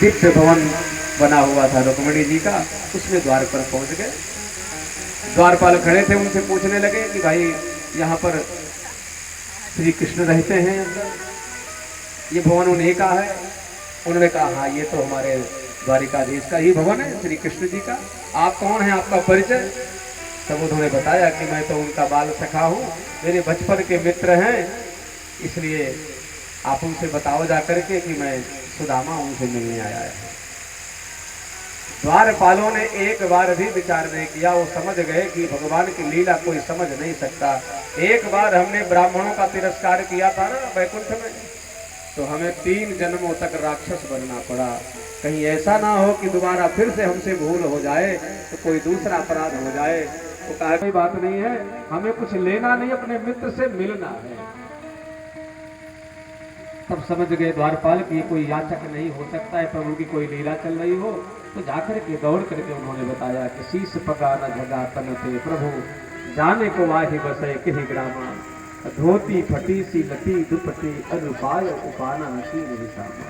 दिव्य भवन बना हुआ था रुक्मिणी जी का, उसमें द्वार पर पहुंच गए। द्वारपाल खड़े थे, उनसे पूछने लगे कि भाई यहाँ पर श्री कृष्ण रहते हैं अंदर, ये भवन उन्हीं का है? उन्होंने कहा हाँ, ये तो हमारे द्वारिकाधीश का ही भवन है, श्री कृष्ण जी का। आप कौन हैं, आपका परिचय? तब उन्होंने बताया कि मैं तो उनका बाल सखा हूँ, मेरे बचपन के मित्र हैं, इसलिए आप उनसे बताओ जा करके कि मैं सुदामा उनसे मिलने आया है। द्वारपालों ने एक बार भी विचार नहीं किया, वो समझ गए कि भगवान की लीला कोई समझ नहीं सकता। एक बार हमने ब्राह्मणों का तिरस्कार किया था ना वैकुंठ में, तो हमें 3 जन्मों तक राक्षस बनना पड़ा। कहीं ऐसा ना हो कि दोबारा फिर से हमसे भूल हो जाए, तो कोई दूसरा अपराध हो जाए। तो कहा कोई बात नहीं है, हमें कुछ लेना नहीं, अपने मित्र से मिलना है। तब समझ गए द्वारपाल कि कोई याचक नहीं हो सकता है, प्रभु की कोई लीला चल रही हो। तो जाकर के दौड़ करके उन्होंने बताया कि शीश पका न जगा तन थे प्रभु, जाने को वाही बसे किहि ग्रामा, धोती फटी सी लती दुपटी अनुपाय उपाना नशीन विषामा।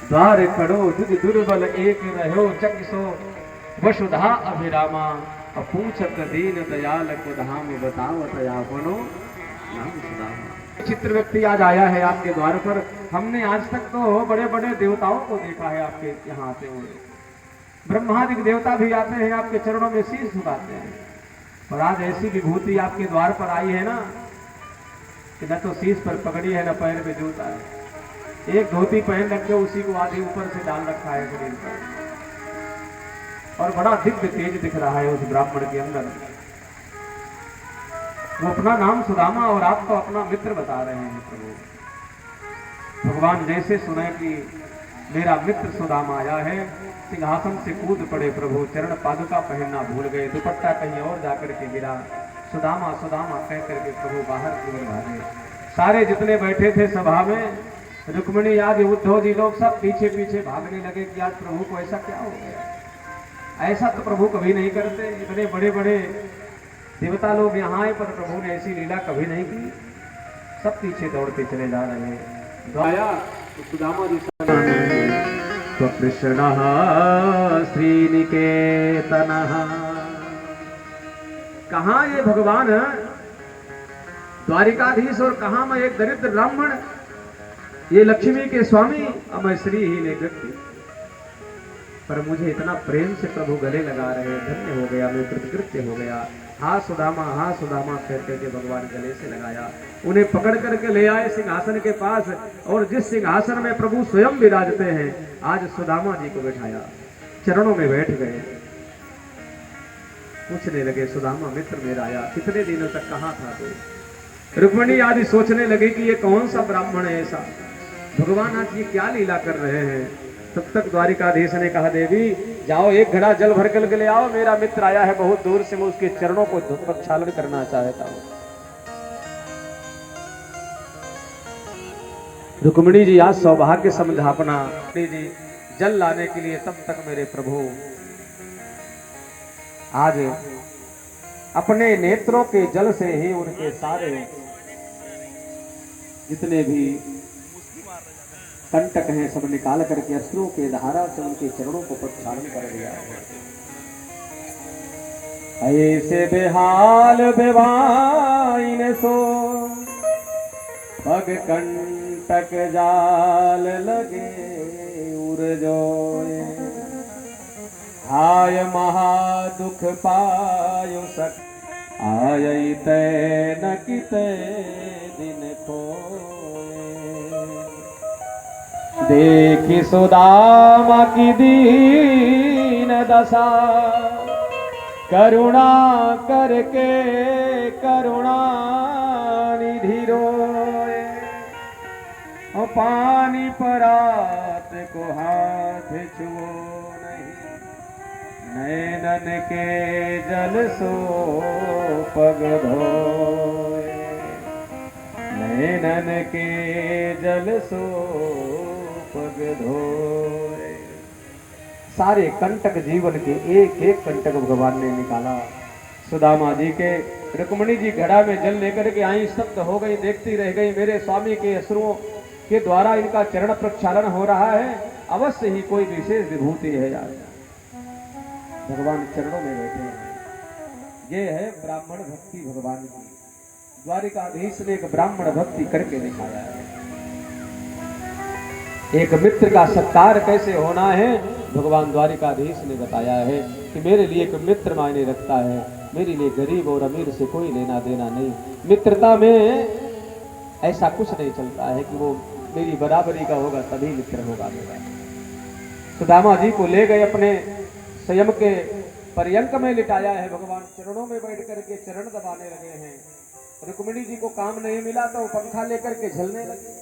द्वार खड़ो जुग दुर्बल एक रहो जग सो, वसुधा अभिरामा, अपूछत दीन दयाल को धाम बतावत आपनो नाम सुदामा। चित्र व्यक्ति आज आया है आपके द्वार पर। हमने आज तक तो बड़े बड़े देवताओं को देखा है आपके यहाँ आते हुए, ब्रह्मादि देवता भी आते हैं आपके चरणों में शीश झुकाते हैं, और आज ऐसी विभूति आपके द्वार पर आई है ना कि न तो शीश पर पगड़ी है, न पैर में जूता है। एक धोती पहन रखे, उसी को आधे ऊपर से डाल रखा है शरीर पर, और बड़ा दिव्य तेज दिख रहा है उस ब्राह्मण के अंदर। वो अपना नाम सुदामा और आपको अपना मित्र बता रहे हैं प्रभु। भगवान जैसे सुने कि मेरा मित्र सुदामा आया है, सिंहासन से कूद पड़े प्रभु, चरण पादुका पहनना भूल गए, दुपट्टा कहीं और जाकर के गिरा। सुदामा सुदामा कह करके प्रभु बाहर की ओर भागे। सारे जितने बैठे थे सभा में, रुक्मिणी आदि उद्धव जी लोग सब पीछे पीछे भागने लगे कि आज प्रभु को ऐसा क्या हो गया। ऐसा तो प्रभु कभी नहीं करते, इतने बड़े बड़े देवता लोग यहाँ आए पर प्रभु ने ऐसी लीला कभी नहीं की। सब पीछे दौड़ते चले जा रहे हैं। आया तो सुदामा जी तो कृष्ण श्रीनिकेतन, कहाँ ये भगवान द्वारिकाधीश और कहाँ मैं एक दरिद्र ब्राह्मण, ये लक्ष्मी के स्वामी, और मैं श्री ही ने व्यक्ति, पर मुझे इतना प्रेम से प्रभु गले लगा रहे, धन्य हो गया, मैं कृतकृत्य हो गया। हाँ सुदामा कहते के भगवान गले से लगाया, उन्हें पकड़ करके ले आए सिंहासन के पास, और जिस सिंहासन में प्रभु स्वयं विराजते हैं, आज सुदामा जी को बैठाया, चरणों में बैठ गए। पूछने लगे सुदामा मित्र मेरा आया, कितने दिनों तक कहाँ था तू? रुक्मिणी आदि सोचने लगे कि ये कौन सा ब्राह्मण है ऐसा, भगवान आज ये क्या लीला कर रहे हैं। तब तक द्वारिकाधीश ने कहा देवी जाओ, एक घड़ा जल भर के ले आओ, मेरा मित्र आया है बहुत दूर से, मैं उसके चरणों को प्रक्षालन करना चाहता हूं। रुक्मिणी जी आज सौभाग्य समझा अपना, जी जल लाने के लिए तब तक मेरे प्रभु आज अपने नेत्रों के जल से ही उनके सारे जितने भी कंटक हैं सब निकाल करके अश्रुओं के धारा से उनके चरणों को प्रक्षालन कर दिया। ऐसे बेहाल बेवाइन सो पग कंटक जाल लगे उर्जोए, हाय महा दुख पायो सक आय तै न किते दिन खोए। देखी सुदामा की दीन दशा, करुणा करके करुणा निधि रोए, और पानी परात को हाथ छुओ नहीं, नैनन के जल सो पग धोए, नैनन के जल सो पग धोए। सारे कंटक जीवन के एक एक कंटक भगवान ने निकाला सुदामा जी के। रुक्मिणी जी घड़ा में जल लेकर के आई, स्तब्ध हो गई, देखती रह गई। मेरे स्वामी के अश्रुओं के द्वारा इनका चरण प्रक्षालन हो रहा है, अवश्य ही कोई विशेष विभूति है यार। भगवान चरणों में बैठे हैं। ये है ब्राह्मण भक्ति भगवान की। द्वारिकाधीश ने एक ब्राह्मण भक्ति करके दिखाया है। एक मित्र का सत्कार कैसे होना है भगवान द्वारिकाधीश ने बताया है कि मेरे लिए एक मित्र मायने रखता है, मेरे लिए गरीब और अमीर से कोई लेना देना नहीं। मित्रता में ऐसा कुछ नहीं चलता है कि वो मेरी बराबरी का होगा तभी मित्र होगा मेरा। सुदामा जी को ले गए, अपने स्वयं के पर्यंक में लिटाया है, भगवान चरणों में बैठ करके चरण दबाने लगे हैं। रुक्मिणी जी को काम नहीं मिला तो पंखा लेकर के झलने लगे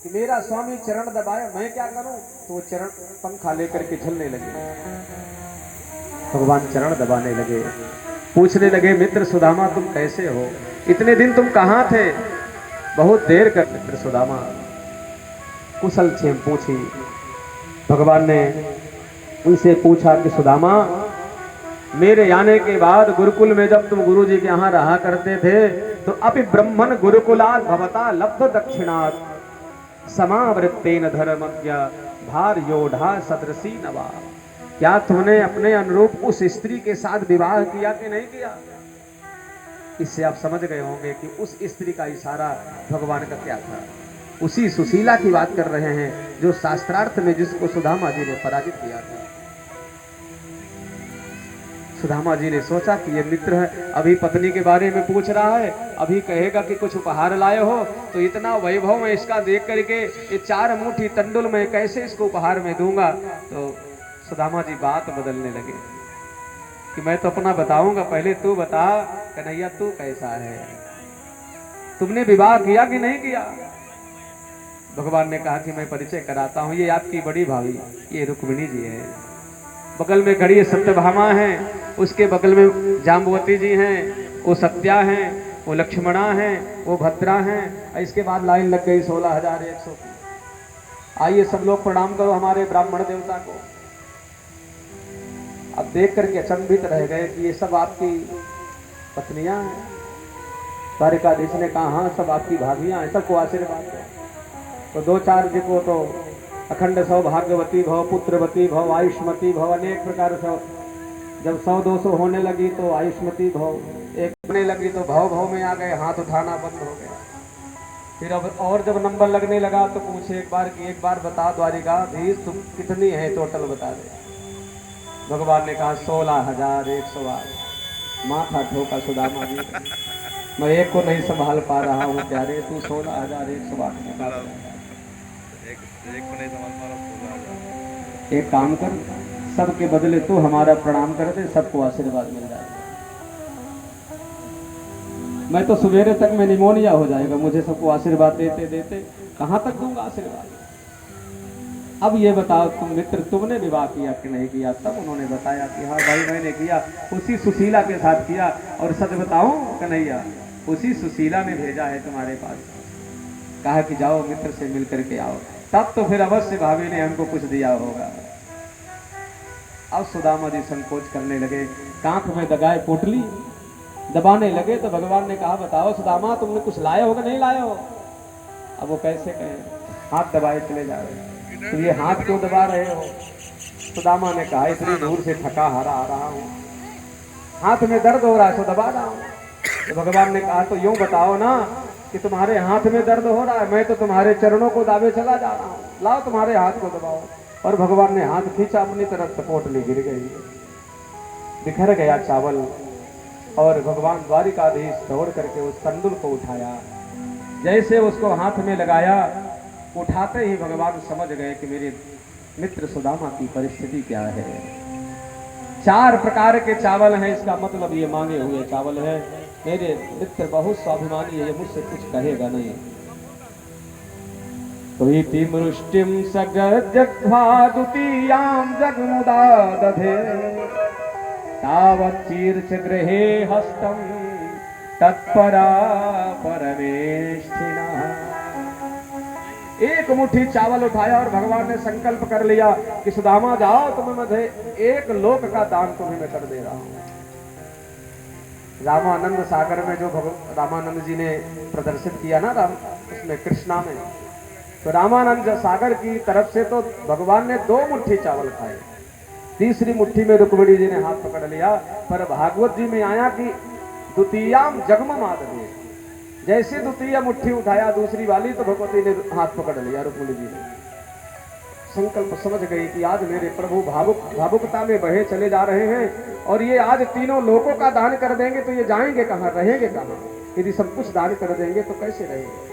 कि मेरा स्वामी चरण दबाया, मैं क्या करूं, तो वो चरण पंखा लेकर के झलने लगे। भगवान चरण दबाने लगे, पूछने लगे मित्र सुदामा तुम कैसे हो, इतने दिन तुम कहाँ थे, बहुत देर कर। मित्र सुदामा कुशल क्षेम पूछी। भगवान ने उनसे पूछा कि सुदामा मेरे आने के बाद गुरुकुल में जब तुम गुरु जी के यहाँ रहा करते थे तो अपि ब्रह्मण गुरुकुलात् भवता लब्ध दक्षिणात् समावृत्तेन धर्मज्ञ भार्योढ़ा सदृशी नवा। क्या तुमने अपने अनुरूप उस स्त्री के साथ विवाह किया कि नहीं किया? इससे आप समझ गए होंगे कि उस स्त्री का इशारा भगवान का क्या था। उसी सुशीला की बात कर रहे हैं जो शास्त्रार्थ में जिसको सुदामा जी ने पराजित किया था। सुदामा जी ने सोचा कि ये मित्र है, अभी पत्नी के बारे में पूछ रहा है, अभी कहेगा कि कुछ उपहार लाए हो, तो इतना वैभव मैं इसका देख करके ये 4 मुट्ठी तंडुल में कैसे इसको उपहार में दूंगा। तो सुदामा जी बात बदलने लगे कि मैं तो अपना बताऊंगा, पहले तू बता कन्हैया तू कैसा है, तुमने विवाह किया कि नहीं किया? भगवान ने कहा कि मैं परिचय कराता हूँ, ये आपकी बड़ी भाभी ये रुक्मिणी जी है, बगल में खड़ी सत्यभामा है, उसके बगल में जाम्बवती जी हैं, वो सत्या हैं, वो लक्ष्मणा हैं, वो भद्रा हैं। इसके बाद लाइन लग गई 16,100 की। आइए सब लोग प्रणाम करो हमारे ब्राह्मण देवता को। अब देख करके अचंभित रह गए कि ये सब आपकी पत्नियां हैं। द्वारिकाधीश ने कहा हाँ सब आपकी भाभियां हैं, सबको आशीर्वाद दो। तो 2-4 जी को तो अखंड सौभाग्यवती भव, पुत्रवती भव, आयुष्मती भव, अनेक प्रकार से। जब 100-200 होने लगी तो आयुष्मती भव, एक होने लगी तो भव भव में आ गए, हाथ उठाना बंद हो गया। फिर अब और जब नंबर लगने लगा तो पूछे एक बार बता द्वारिकाधीश तुम कितनी है टोटल बता दे। भगवान ने कहा 16,108। माथा ठोका सुदामा जी, मैं एक को नहीं संभाल पा रहा हूँ प्यारे, तू 16,108 निकाल। एक काम कर, सबके बदले तू हमारा प्रणाम कर दे, सबको आशीर्वाद मिल जाएगा। मैं तो सवेरे तक में निमोनिया हो जाएगा, मुझे सबको आशीर्वाद देते देते कहां तक दूंगा आशीर्वाद। अब ये बताओ तुम मित्र तुमने विवाह किया कि नहीं किया? तब उन्होंने बताया कि हाँ भाई मैंने किया, उसी सुशीला के साथ किया। और सच बताऊं कन्हैया, उसी सुशीला ने भेजा है तुम्हारे पास, कहा कि जाओ मित्र से मिल करके आओ। तब तो फिर अवश्य भाभी ने हमको कुछ दिया होगा। अब सुदामा जी संकोच करने लगे, कांख में दगाए पोटली दबाने लगे। तो भगवान ने कहा बताओ सुदामा तुमने कुछ लाए हो कि नहीं लाए हो? अब वो कैसे कहे, हाथ दबाए चले जा रहे, तो ये हाथ क्यों दबा रहे हो? सुदामा ने कहा इतनी दूर से थका हारा आ रहा हूँ, हाथ में दर्द हो रहा है तो दबा रहा हूँ। तो भगवान ने कहा तो यूं बताओ ना कि तुम्हारे हाथ में दर्द हो रहा है, मैं तो तुम्हारे चरणों को दावे चला जा रहा हूँ, लाओ तुम्हारे हाथ को दबाओ। और भगवान ने हाथ खींचा अपनी तरफ, तो पोटली गिर गई, बिखर गया चावल। और भगवान द्वारिकाधीश दौड़ करके उस तंदुल को उठाया, जैसे उसको हाथ में लगाया, उठाते ही भगवान समझ गए कि मेरे मित्र सुदामा की परिस्थिति क्या है। 4 प्रकार के चावल हैं, इसका मतलब ये मांगे हुए चावल है। मेरे मित्र बहुत स्वाभिमानी है, ये मुझसे कुछ कहेगा नहीं। तो इति मृष्टिम सगद्यध्वा द्वितीयां जगमुदा दधे तावच्चीर्ष गृहे हस्तं तत्परा परमेष्ठिना। एक मुट्ठी चावल उठाया और भगवान ने संकल्प कर लिया कि सुदामा जाओ, तुम्हें मैं 1 लोक का दान तुम्हें मैं कर दे रहा हूं। रामानंद सागर में जो रामानंद जी ने प्रदर्शित किया ना, उसमें कृष्णा में तो रामानंद सागर की तरफ से तो भगवान ने 2 मुट्ठी चावल खाए, तीसरी मुट्ठी में रुक्मिणी जी ने हाथ पकड़ लिया। पर भागवत जी में आया कि द्वितीयाम जगमम आदमी, जैसे द्वितीय मुट्ठी उठाया दूसरी वाली तो भगवती ने हाथ पकड़ लिया, रुक्मिणी जी ने संकल्प समझ गई कि आज मेरे प्रभु भावुकता में बहे चले जा रहे हैं और ये आज तीनों लोकों का दान कर देंगे तो ये जाएंगे कहाँ, रहेंगे कहाँ? यदि सब कुछ दान कर देंगे तो कैसे रहेंगे?